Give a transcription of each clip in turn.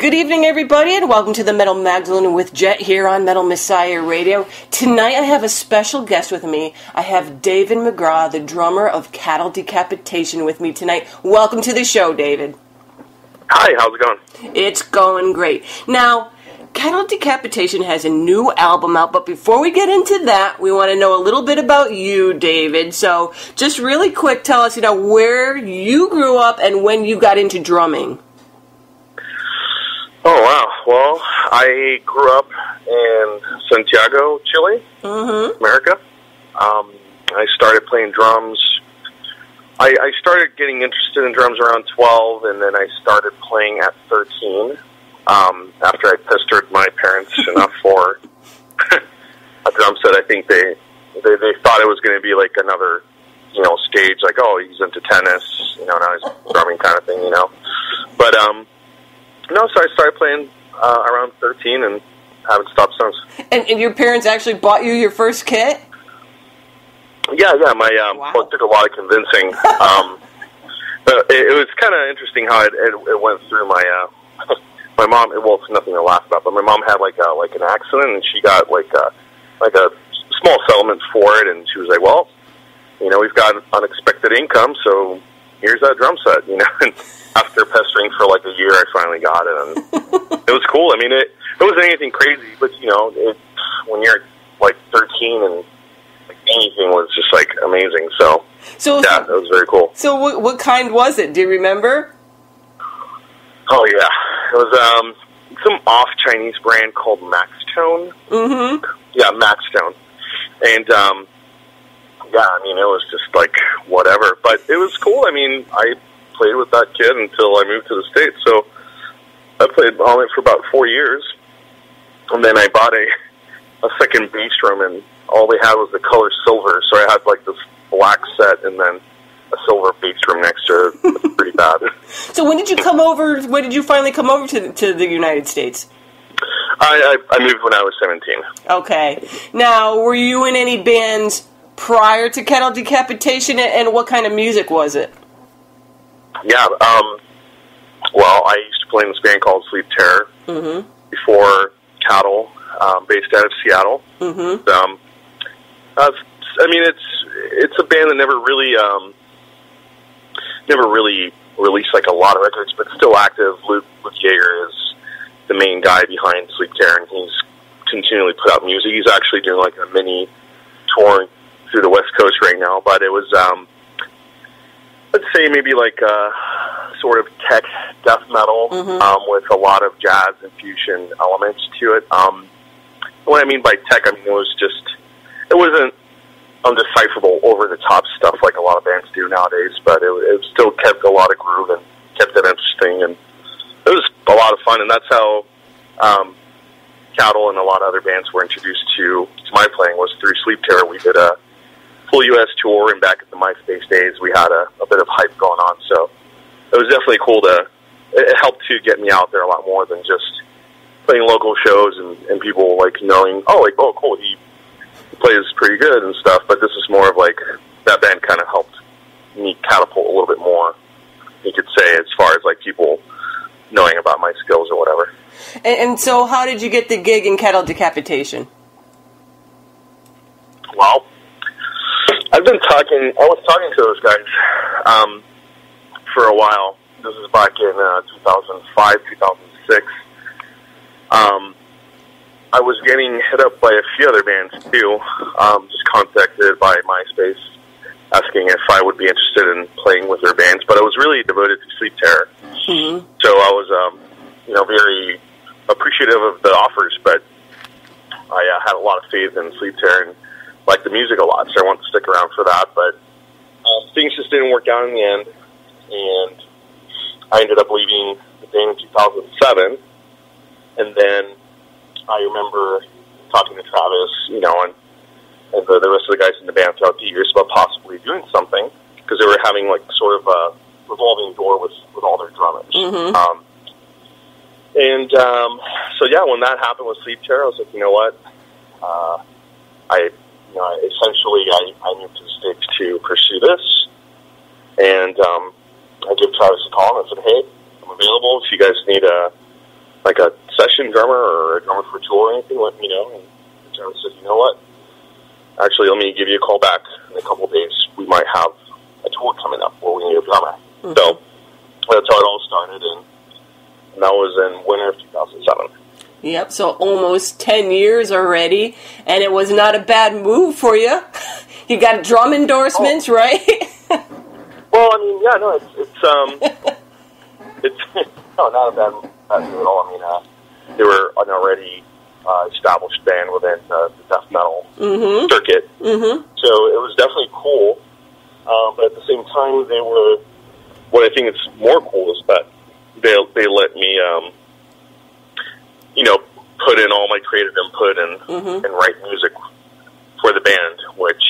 Good evening, everybody, and welcome to the Metal Magdalene with Jet here on Metal Messiah Radio. Tonight I have a special guest with me. I have David McGraw, the drummer of Cattle Decapitation, with me tonight. Welcome to the show, David. Hi, how's it going? It's going great. Now, Cattle Decapitation has a new album out, but before we get into that, we want to know a little bit about you, David. So, just really quick, tell us, where you grew up and when you got into drumming. Oh, wow. Well, I grew up in Santiago, Chile, America. I started playing drums. I started getting interested in drums around 12, and then I started playing at 13 after I pestered my parents enough for a drum set. I think they thought it was going to be like another, stage, like, oh, he's into tennis, now he's drumming kind of thing, But, no, so I started playing around 13 and haven't stopped since. And your parents actually bought you your first kit? Yeah. Well, it took a lot of convincing. But it was kind of interesting how it went through my mom. Well, it's nothing to laugh about, but my mom had like an accident, and she got like a small settlement for it, and she was like, well, we've got unexpected income, so here's that drum set, and after pestering for like a year, I finally got it, and it was cool. I mean, it wasn't anything crazy, but when you're like 13 and like anything was just like amazing. So yeah, it was very cool. So what kind was it? Do you remember? Oh yeah, it was some off Chinese brand called Maxtone. Mm-hmm. Yeah, Maxtone, and yeah, I mean, it was just like whatever, but it was cool. I mean, I played with that kid until I moved to the States, so I played on it for about 4 years, and then I bought a second bass drum, and all they had was the color silver, so I had like this black set and then a silver bass drum next to it. It was pretty bad. So when did you come over? When did you finally come over to the United States? I moved when I was 17. Okay. Now, were you in any bands prior to Cattle Decapitation, and what kind of music was it? Yeah, well, I used to play in this band called Sleep Terror before Cattle, based out of Seattle. Mm-hmm. I mean, it's a band that never really released like a lot of records, but still active. Luke Yeager is the main guy behind Sleep Terror, and he's continually put out music. He's actually doing like a mini tour through the West Coast right now, but it was let's say maybe like sort of tech death metal with a lot of jazz and fusion elements to it. What I mean by tech, I mean it wasn't undecipherable, over-the-top stuff like a lot of bands do nowadays, but it still kept a lot of groove and kept it interesting, and it was a lot of fun, and that's how Cattle and a lot of other bands were introduced to my playing, was through Sleep Terror. We did a full U.S. tour, and back at the MySpace days, we had a bit of hype going on, so it was definitely cool it helped to get me out there a lot more than just playing local shows and people, like, knowing, oh, cool, he plays pretty good and stuff, but this is more of, like, that band kind of helped me catapult a little bit more, you could say, as far as, like, people knowing about my skills or whatever. And so how did you get the gig in Cattle Decapitation? Well, I was talking to those guys for a while. This is back in 2005, 2006. I was getting hit up by a few other bands, too, just contacted by MySpace, asking if I would be interested in playing with their bands, but I was really devoted to Sleep Terror. Mm-hmm. So I was, very appreciative of the offers, but I had a lot of faith in Sleep Terror and liked the music a lot, so I wanted to stick around for that, but things just didn't work out in the end, and I ended up leaving the band in 2007, and then I remember talking to Travis, and the rest of the guys in the band throughout the years about possibly doing something, because they were having like sort of a revolving door with all their drummers. Mm-hmm. So yeah, when that happened with Sleep Terror, I was like, you know what, I moved to the States to pursue this, and I gave Travis a call and I said, hey, I'm available if you guys need like a session drummer or a drummer for a tour or anything, let me know. And the drummer said, you know what? Actually, let me give you a call back in a couple of days. We might have a tour coming up where we need a drummer. Mm-hmm. So that's how it all started, and that was in winter of 2007. Yep, so almost 10 years already, and it was not a bad move for you. You got drum endorsements, right? Well, I mean, yeah, no, it's no, not a bad move at all. I mean, they were an already established band within the death metal circuit, so it was definitely cool. But at the same time, they were. What I think is more cool is that they let me, put in all my creative input and write music for the band, which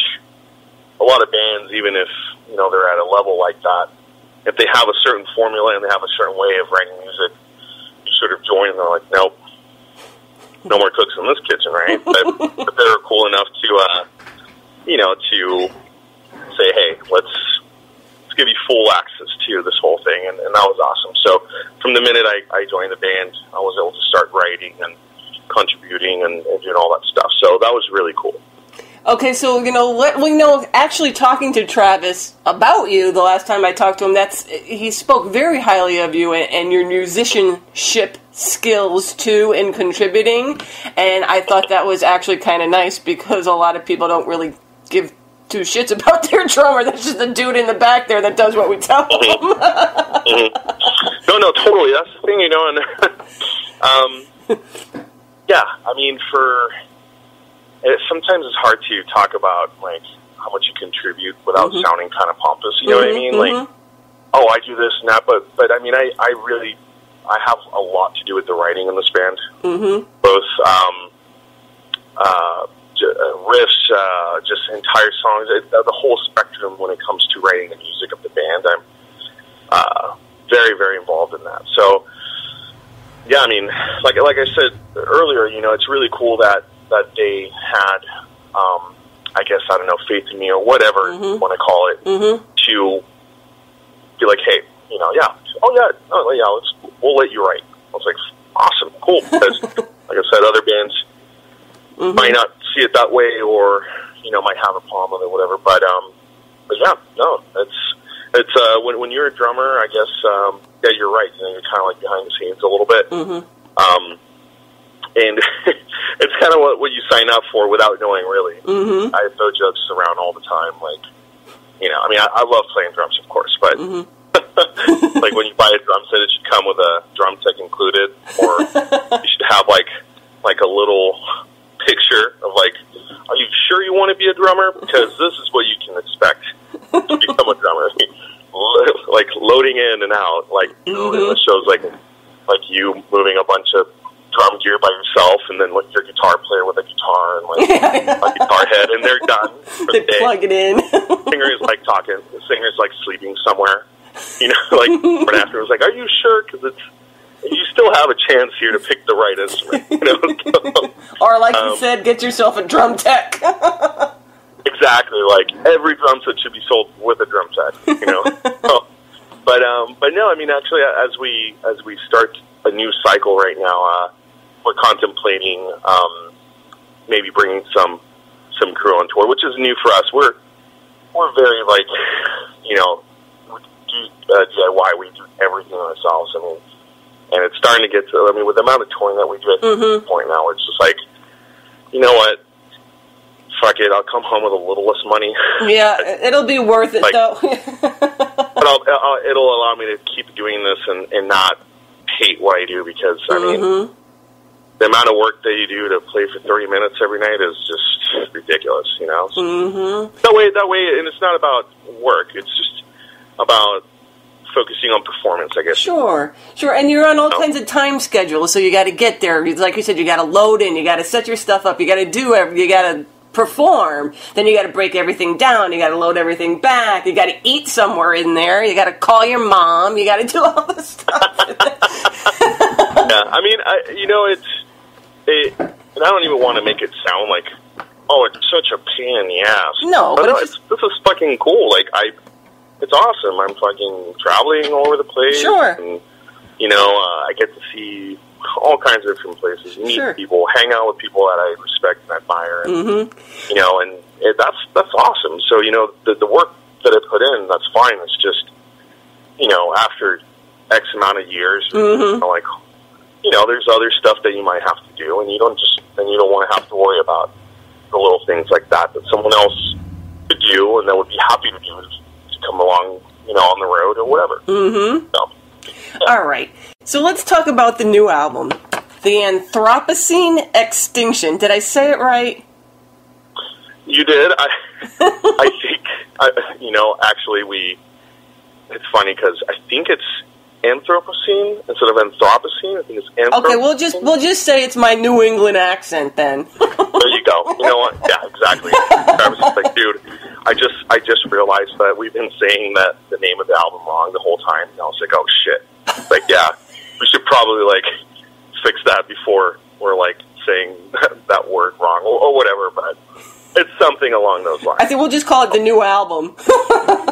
a lot of bands, even if, they're at a level like that, if they have a certain formula and they have a certain way of writing music, you sort of join and they're like, nope, no more cooks in this kitchen, right? But they're cool enough to, to say, hey, let's give you full access to this whole thing, and that was awesome. So from the minute I joined the band, I was able to start writing and contributing and doing all that stuff. So that was really cool. Okay, so, actually talking to Travis about you the last time I talked to him, he spoke very highly of you and your musicianship skills, too, in contributing, and I thought that was actually kind of nice because a lot of people don't really give two shits about their drummer. That's just the dude in the back there that does what we tell him. No, totally. That's the thing, and yeah, I mean, sometimes it's hard to talk about, like, how much you contribute without sounding kind of pompous, you know what I mean? Like, oh, I do this and that, but I mean, I have a lot to do with the writing in this band. Both, riffs, just entire songs, the whole spectrum when it comes to writing the music of the band. I'm very, very involved in that. So, yeah, I mean, like I said earlier, it's really cool that they had, I guess, I don't know, faith in me or whatever you want to call it, to be like, hey, we'll let you write. I was like, awesome, cool, because, like I said, other bands might not see it that way, or might have a problem with it, whatever. But yeah, no, it's when you're a drummer, I guess, yeah, you're right. You're kind of like behind the scenes a little bit, and it's kind of what you sign up for without knowing, really. I throw jokes around all the time, like, I mean, I love playing drums, of course, but like when you buy a drum set, it should come with a drum tech included, or you should have like a little picture of, like, are you sure you want to be a drummer? Because this is what you can expect to become a drummer. Like loading in and out, like, it shows like you moving a bunch of drum gear by yourself, and then like your guitar player with a guitar and like a guitar head, and they're done for the day. Plug it in. Singer is like talking. The singer's like sleeping somewhere. Like right after it was like, are you sure? Because you still have a chance here to pick the right instrument. Or like you said, get yourself a drum tech. Exactly. Like every drum set should be sold with a drum tech. But no, I mean, actually, as we start a new cycle right now, we're contemplating maybe bringing some crew on tour, which is new for us. We're very like, we do DIY. We do everything ourselves. I mean, and it's starting to get to. I mean, with the amount of touring that we do at this point now, it's just like, you know what? Fuck it, I'll come home with a little less money. Yeah, it'll be worth it, though. But it'll allow me to keep doing this and not hate what I do, because, I mean, the amount of work that you do to play for 30 minutes every night is just ridiculous, So that way, and it's not about work, it's just about focusing on performance, I guess. Sure. And you're on all kinds of time schedules, so you got to get there. Like you said, you got to load in, you got to set your stuff up, you got to you got to perform, then you got to break everything down, you got to load everything back, you got to eat somewhere in there, you got to call your mom, you got to do all this stuff. Yeah, I mean, and I don't even want to make it sound like, oh, it's such a pain in the ass. No, but this is fucking cool. Like, it's awesome. I'm fucking traveling all over the place. Sure. And, I get to see all kinds of different places, meet people, hang out with people that I respect and admire, and, you know, and that's awesome. So, you know, the work that I put in, that's fine. It's just, you know, after X amount of years, you know, like, you know, there's other stuff that you might have to do, and you don't want to have to worry about the little things like that someone else could do, and that would be happy to do to come along, you know, on the road or whatever. So, yeah. All right. So let's talk about the new album, The Anthropocene Extinction. Did I say it right? You did. I think, you know, actually it's funny because I think it's Anthropocene instead of Anthropocene. I think it's Anthropocene. Okay, we'll just say it's my New England accent then. There you go. You know what? Yeah, exactly. I was just like, dude, I just realized that we've been saying that the name of the album wrong the whole time. And I was like, oh shit. Like, yeah, we should probably like fix that before we're like saying that word wrong or whatever. But it's something along those lines. I think we'll just call it the new album.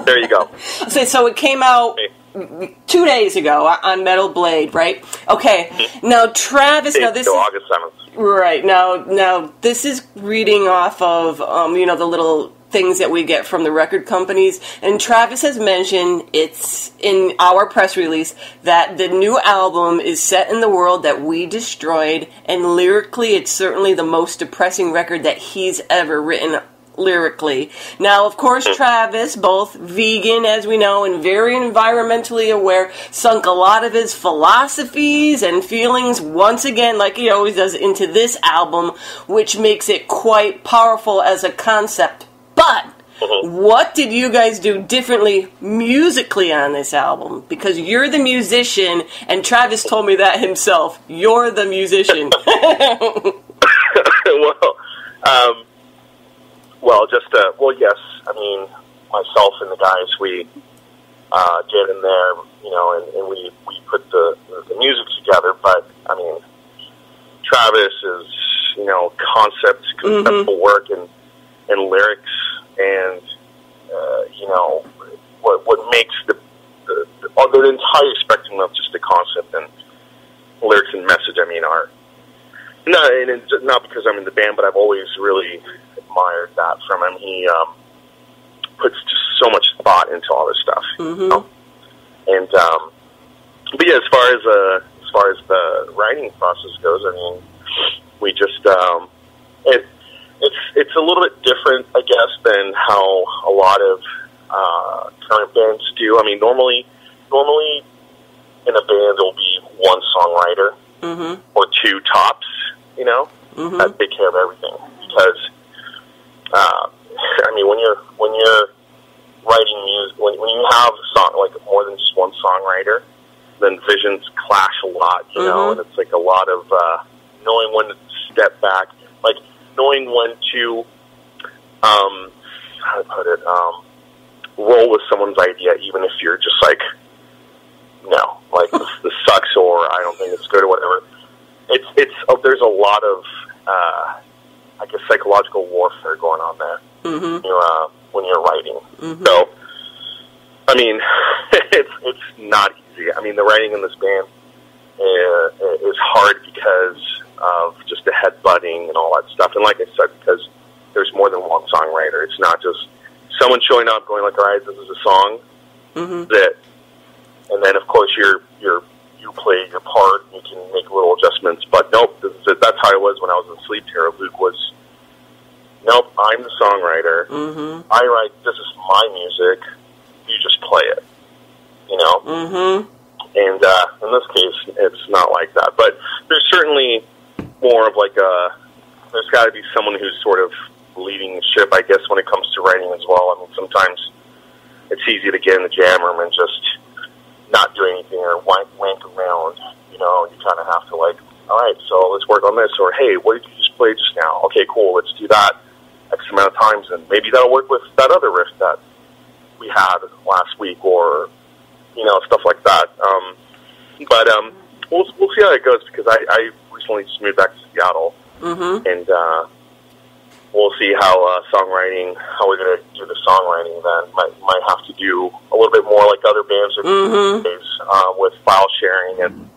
There you go. So it came out 2 days ago on Metal Blade, right? Okay. Now Travis, this is August 7th. Right. Now this is reading off of you know, the little things that we get from the record companies, and Travis has mentioned it's in our press release that the new album is set in the world that we destroyed, and lyrically it's certainly the most depressing record that he's ever written lyrically. Now, of course, Travis, both vegan, as we know, and very environmentally aware, sunk a lot of his philosophies and feelings, once again, like he always does, into this album, which makes it quite powerful as a concept. But what did you guys do differently musically on this album? Because you're the musician, and Travis told me that himself. You're the musician. Well, yes. I mean, myself and the guys, we get in there, you know, and we put the music together. But I mean, Travis is, you know, conceptual work and lyrics, and you know, what makes the entire spectrum of just the concept and lyrics and message. I mean, are not because I'm in the band, but I've always really admired that from him. He puts just so much thought into all this stuff, you know? And but yeah, as far as the writing process goes, I mean, we just it's a little bit different, I guess, than how a lot of current bands do. I mean, normally in a band there'll be one songwriter or two tops, you know, that take care of everything. Because I mean, when you're writing music, when you have a song, like more than just one songwriter, then visions clash a lot, you know, and it's like a lot of knowing when to step back, like knowing when to how to put it, roll with someone's idea, even if you're just like, no, like this sucks, or I don't think it's good, or whatever. It's there's a lot of I guess psychological warfare going on there when you're writing. So I mean, it's not easy. I mean, the writing in this band is hard because of just the headbutting and all that stuff. And like I said, because there's more than one songwriter. It's not just someone showing up going like, all right, this is a song that, and then of course you play your part. You can make little adjustments, but nope, that's how it was when I was in Sleep Terror. Luke was, nope, I'm the songwriter. I write, this is my music. You just play it, you know? And in this case, it's not like that. But there's certainly more of like there's got to be someone who's sort of leading the ship, I guess, when it comes to writing as well. I mean, sometimes it's easy to get in the jam room and just not do anything or wank around, you know? You kind of have to like, all right, so let's work on this. Or, hey, what did you just play just now? Okay, cool, let's do that X amount of times, and maybe that'll work with that other riff that we had last week, or, you know, stuff like that. But we'll see how it goes, because I recently just moved back to Seattle, and we'll see how songwriting, how we're going to do the songwriting then. Might have to do a little bit more like other bands are doing these days, with file sharing and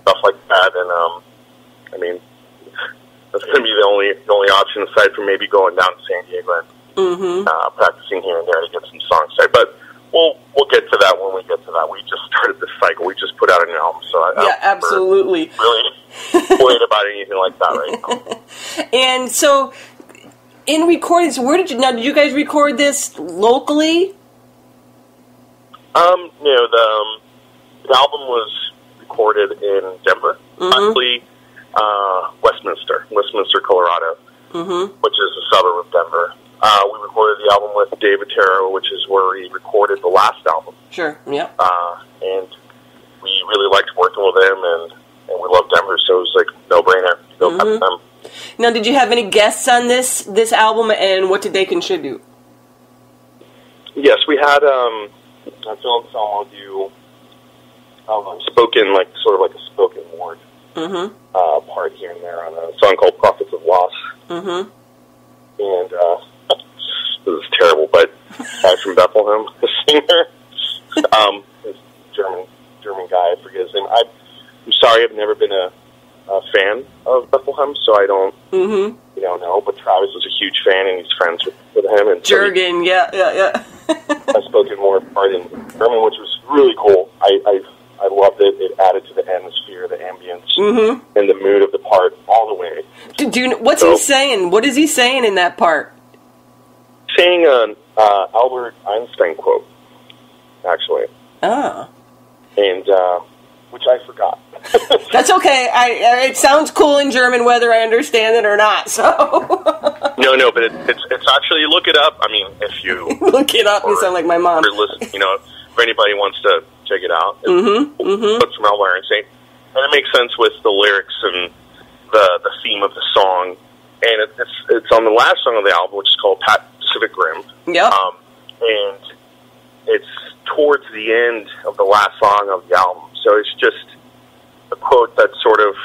stuff like that. And I mean, that's going to be the only option aside from maybe going down to San Diego and practicing here and there to get some songs started. But we'll get to that when we get to that. We just started this cycle. We just put out an album, so I don't absolutely really worried about anything like that right now. And so, in recordings, did you guys record this locally? The album was recorded in Denver, actually, Westminster, Colorado, which is a suburb of Denver. We recorded the album with David Terrell, which is where we recorded the last album. Sure, yeah. And we really liked working with him, and we love Denver, so it was like no-brainer to go back to them. Now, did you have any guests on this album, and what did they contribute? Yes, we had Phil and Selma do spoken, like sort of like a spoken word part here and there on a song called "Prophets of Loss." And this is terrible, but guy from Bethlehem, the singer, this German guy, I forget his name. I'm sorry, I've never been a fan of Bethlehem, so I don't know. But Travis was a huge fan, and he's friends with him. And Jurgen, yeah. I spoken more part in German, which was really cool. I loved it. It added to the atmosphere, the ambience, and the mood of the part all the way. What's he saying? What is he saying in that part? Saying an Albert Einstein quote, actually. Ah. And which I forgot. That's okay. It sounds cool in German, whether I understand it or not. So. No, but it's actually, look it up. I mean, if you look it up, you sound like my mom. Listen, if anybody wants to check it out, it's from Albert Einstein, and it makes sense with the lyrics and the theme of the song. And it's on the last song of the album, which is called Pacific Rim. Yep. And it's towards the end of the last song of the album. So it's just a quote that sort of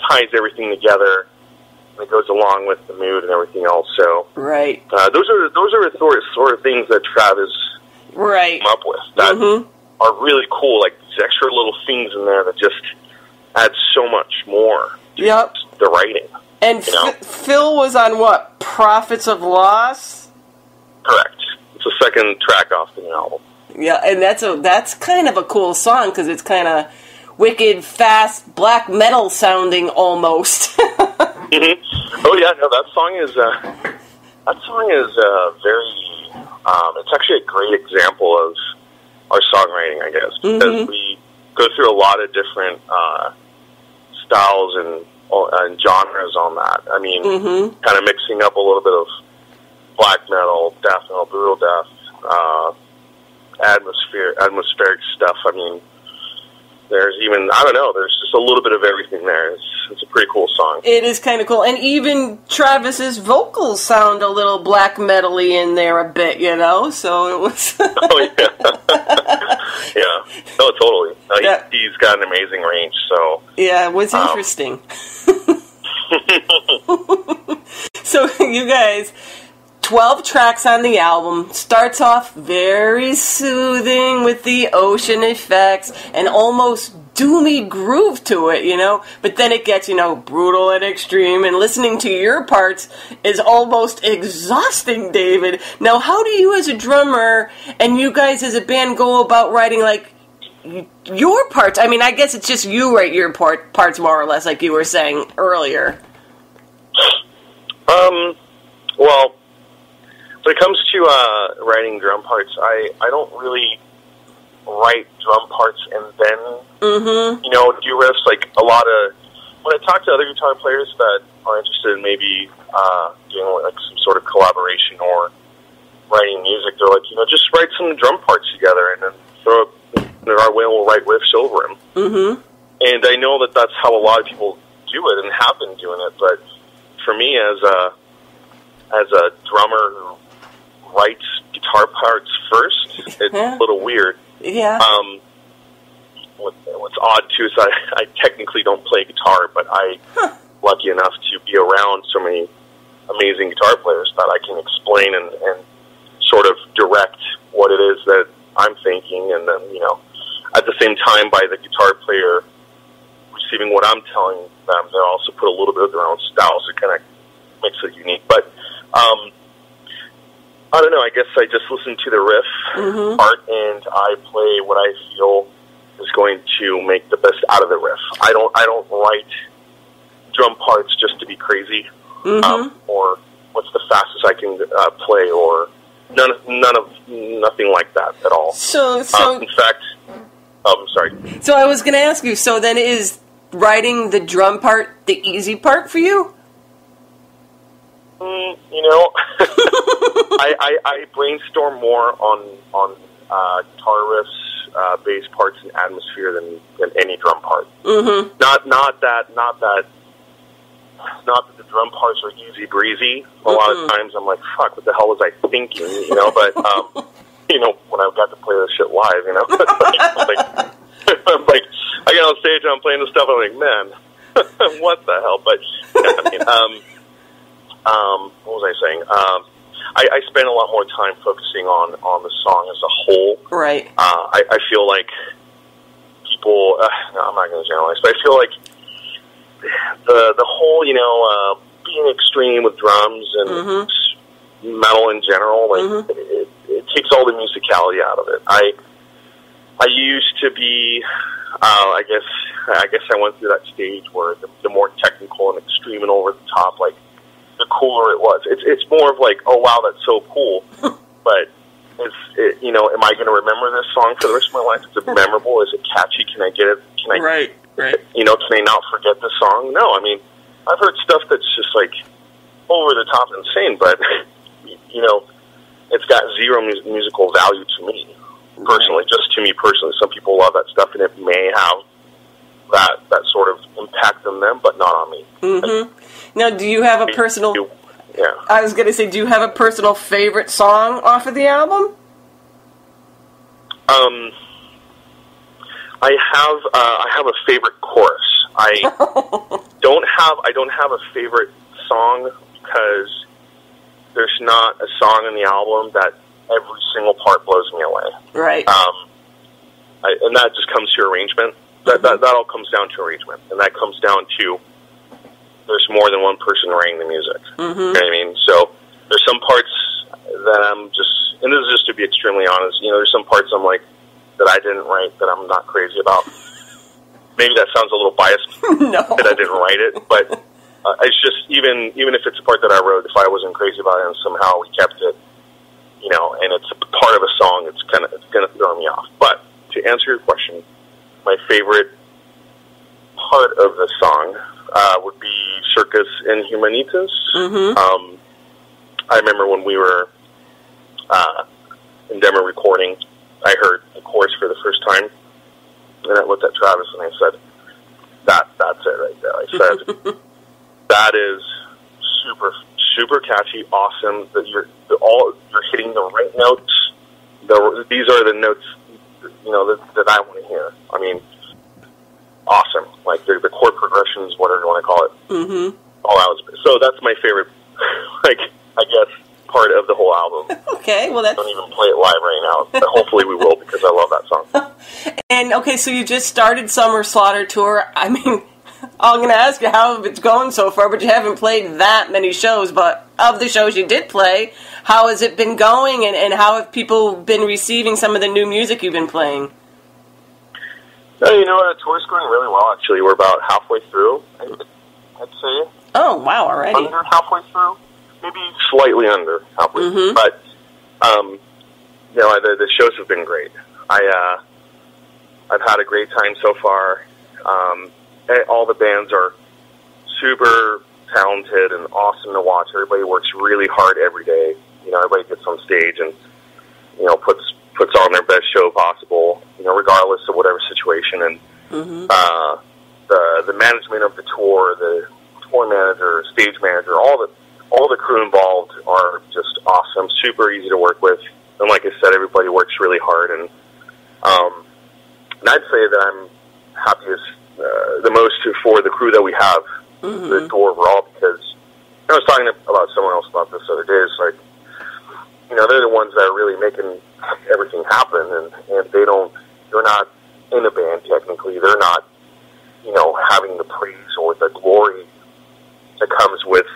ties everything together, and it goes along with the mood and everything else. So right. Those are the sort of things that Travis came up with that are really cool. Like these extra little things in there that just add so much more to the writing. And Phil was on what? Prophets of Loss? Correct. It's the second track off the album. Yeah, and that's kind of a cool song because it's kind of wicked, fast, black metal sounding almost. Oh yeah, no, that song is very. It's actually a great example of our songwriting, I guess, because we go through a lot of different styles and genres on that. I mean, kind of mixing up a little bit of black metal, death metal, brutal death, atmospheric stuff. I mean, there's even, I don't know, there's just a little bit of everything there. It's a pretty cool song. It is kind of cool. And even Travis's vocals sound a little black metal-y in there a bit, so it was... Oh, yeah. Yeah. No, totally. He's got an amazing range, so... Yeah, it was interesting. So, you guys... 12 tracks on the album, starts off very soothing with the ocean effects and almost doomy groove to it, but then it gets, brutal and extreme, and listening to your parts is almost exhausting, David. Now, how do you as a drummer and you guys as a band go about writing, like, your parts? I mean, I guess it's just you write your parts more or less, like you were saying earlier. Well... When it comes to writing drum parts, I don't really write drum parts and then, do riffs. Like a lot of, when I talk to other guitar players that are interested in maybe doing like some sort of collaboration or writing music, they're like, just write some drum parts together and then throw it our way and we'll write riffs over them. And I know that that's how a lot of people do it and have been doing it, but for me as a drummer who writes guitar parts first, it's a little weird. Yeah. What's odd too is I technically don't play guitar, but I'm lucky enough to be around so many amazing guitar players that I can explain and sort of direct what it is that I'm thinking, and then at the same time by the guitar player receiving what I'm telling them, they also put a little bit of their own style, so it kind of makes it unique. But I don't know. I guess I just listen to the riff part, and I play what I feel is going to make the best out of the riff. I don't write drum parts just to be crazy, or what's the fastest I can play, or nothing like that at all. So in fact, I'm sorry. So I was going to ask you. So then, is writing the drum part the easy part for you? You know, I brainstorm more on guitar riffs, bass parts, and atmosphere than any drum part. Not that the drum parts are easy breezy. A lot of times I'm like, fuck, what the hell was I thinking? You know, but you know, when I've got to play this shit live, you know, I'm like, I get on stage and I'm playing this stuff. I'm like, man, what the hell? But yeah, I mean, what was I saying? I spend a lot more time focusing on the song as a whole. Right. I feel like people. No, I'm not going to generalize, but I feel like the whole, you know, being extreme with drums and metal in general, like it takes all the musicality out of it. I used to be. I guess I went through that stage where the more technical and extreme and over the top, like, the cooler it was. It's more of like, oh wow, that's so cool. But you know, am I going to remember this song for the rest of my life? Is it memorable? Is it catchy? Can I get it? Can I? Right. You know, can I not forget the song? No, I mean, I've heard stuff that's just like over the top insane, but you know, it's got zero musical value to me personally. Just to me personally, some people love that stuff, and it may have that sort of impact on them, but not on me. Now, do you have a personal... Yeah. I was going to say, do you have a personal favorite song off of the album? I have a favorite chorus. I don't have a favorite song because there's not a song in the album that every single part blows me away. Right. And that just comes to arrangement. That all comes down to arrangement, and that comes down to there's more than one person writing the music. You know what I mean? So there's some parts that I'm just, and this is just to be extremely honest, you know, there's some parts I'm like, that I didn't write, that I'm not crazy about. Maybe that sounds a little biased, no. that I didn't write it, but it's just, even if it's a part that I wrote, if I wasn't crazy about it and somehow we kept it, you know, and it's a part of a song, it's going to throw me off. But to answer your question, my favorite part of the song would be Circus Inhumanitas. I remember when we were in Denver recording, I heard the chorus for the first time, and I looked at Travis and I said, that's it right there. I said, that is super, super catchy, awesome, that you're hitting the right notes. These are the notes, you know, that I want to hear. I mean, awesome. Like, the chord progressions, whatever you want to call it. All out. So that's my favorite, like, I guess, part of the whole album. Okay, well, that's... I don't even play it live right now, but hopefully we will, because I love that song. And, okay, so you just started Summer Slaughter Tour. I mean, I'm going to ask you how it's going so far, but you haven't played that many shows. But of the shows you did play, how has it been going, and how have people been receiving some of the new music you've been playing? You know what? The tour's going really well, actually. We're about halfway through, I'd say. Oh, wow, already. Under halfway through. Maybe slightly under halfway through. But, you know, the shows have been great. I've had a great time so far. All the bands are super talented and awesome to watch. Everybody works really hard every day. You know, everybody gets on stage and, you know, puts on their best show possible, you know, regardless of whatever situation. And the management of the tour, the tour manager, stage manager, all the crew involved are just awesome, super easy to work with. And like I said, everybody works really hard. And I'd say that I'm happiest the most for the crew that we have, the tour overall, because I was talking about someone else about this the other day. It's like, you know, they're the ones that are really making everything happen, and they're not in a band technically. They're not, having the praise or the glory that comes with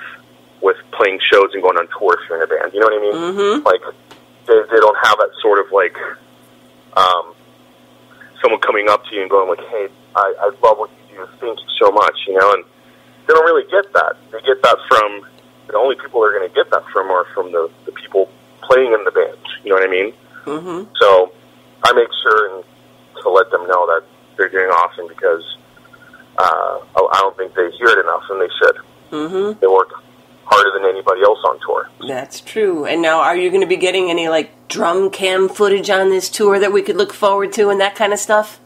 playing shows and going on tour if you're in a band. You know what I mean? Mm-hmm. Like, they don't have that sort of, like, someone coming up to you and going, like, hey, I love what you do. Thank you so much, and they don't really get that. They get that from, the only people they're going to get that from are from the people playing in the band. You know what I mean? Mm-hmm. So I make sure to let them know that they're doing awesome because I don't think they hear it enough, and they should. Mm-hmm. They work harder than anybody else on tour. That's true. And now, are you going to be getting any, like, drum cam footage on this tour that we could look forward to and that kind of stuff?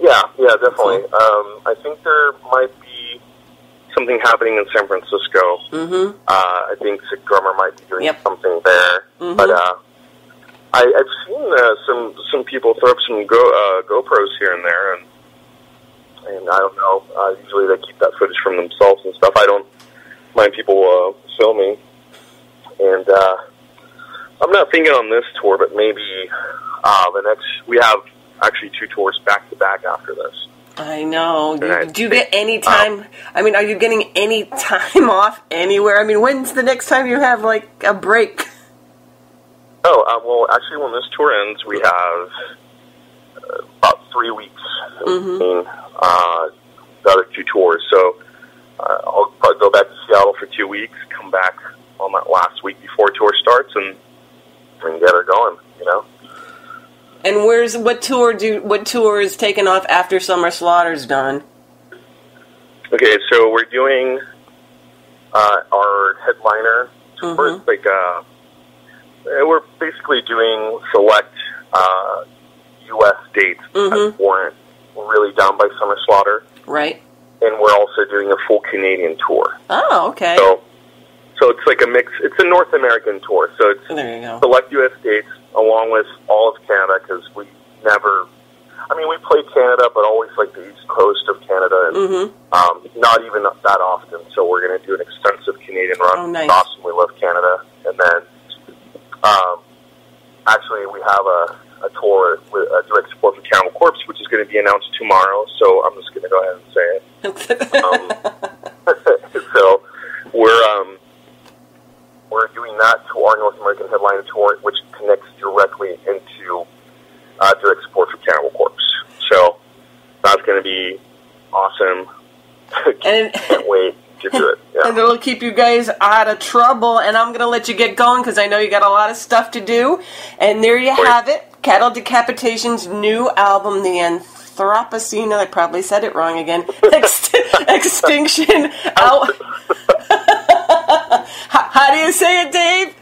Yeah, definitely. I think there might be something happening in San Francisco. Mm-hmm. I think the drummer might be doing Yep. something there. Mm-hmm. But I've seen some people throw up some GoPros here and there, and I don't know. Usually they keep that footage from themselves and stuff. I don't mind people filming. And I'm not thinking on this tour, but maybe we have actually 2 tours back to back after this. I know. Do you get any time? Are you getting any time off anywhere? When's the next time you have, like, a break? Well, actually, when this tour ends, we have about 3 weeks between the other 2 tours. So I'll probably go back to Seattle for 2 weeks, come back on that last week before tour starts, and get her going, And what tour is taken off after Summer Slaughter's done? Okay, so we're doing our headliner tour. Mm-hmm. Like, we're basically doing select U.S. dates that weren't really done by Summer Slaughter. Right. And we're also doing a full Canadian tour. Oh, okay. So it's like a mix. It's a North American tour. So it's there you go. Select U.S. dates along with all of Canada, because we never... we play Canada, but always like the East Coast of Canada, and not even that often. So we're going to do an extensive Canadian run. Oh, nice. Awesome. We love Canada. And then actually we have a tour with a direct support for Cannibal Corpse, which is going to be announced tomorrow. So I'm just going to go ahead and say it. So we're doing that to our North American headline tour, which connects directly into direct support for Cannibal Corpse. So that's going to be awesome. Can't wait to do it. Yeah. And it'll keep you guys out of trouble. And I'm going to let you get going because I know you got a lot of stuff to do. And there you have it. Cattle Decapitation's new album, The Anthropocene. I probably said it wrong again. Extinction. How do you say it, Dave?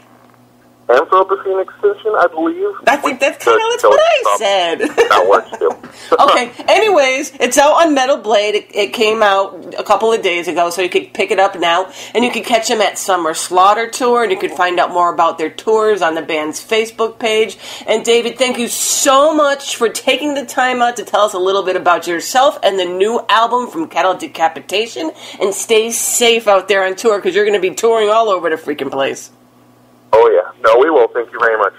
Anthropocene extinction, I believe. I think that's what I said. That works too. Okay. Anyways, it's out on Metal Blade. It came out a couple of days ago, so you can pick it up now. And you can catch them at Summer Slaughter Tour, and you can find out more about their tours on the band's Facebook page. And David, thank you so much for taking the time out to tell us a little bit about yourself and the new album from Cattle Decapitation. And stay safe out there on tour, because you're going to be touring all over the freaking place. Oh, yeah. No, we will. Thank you very much.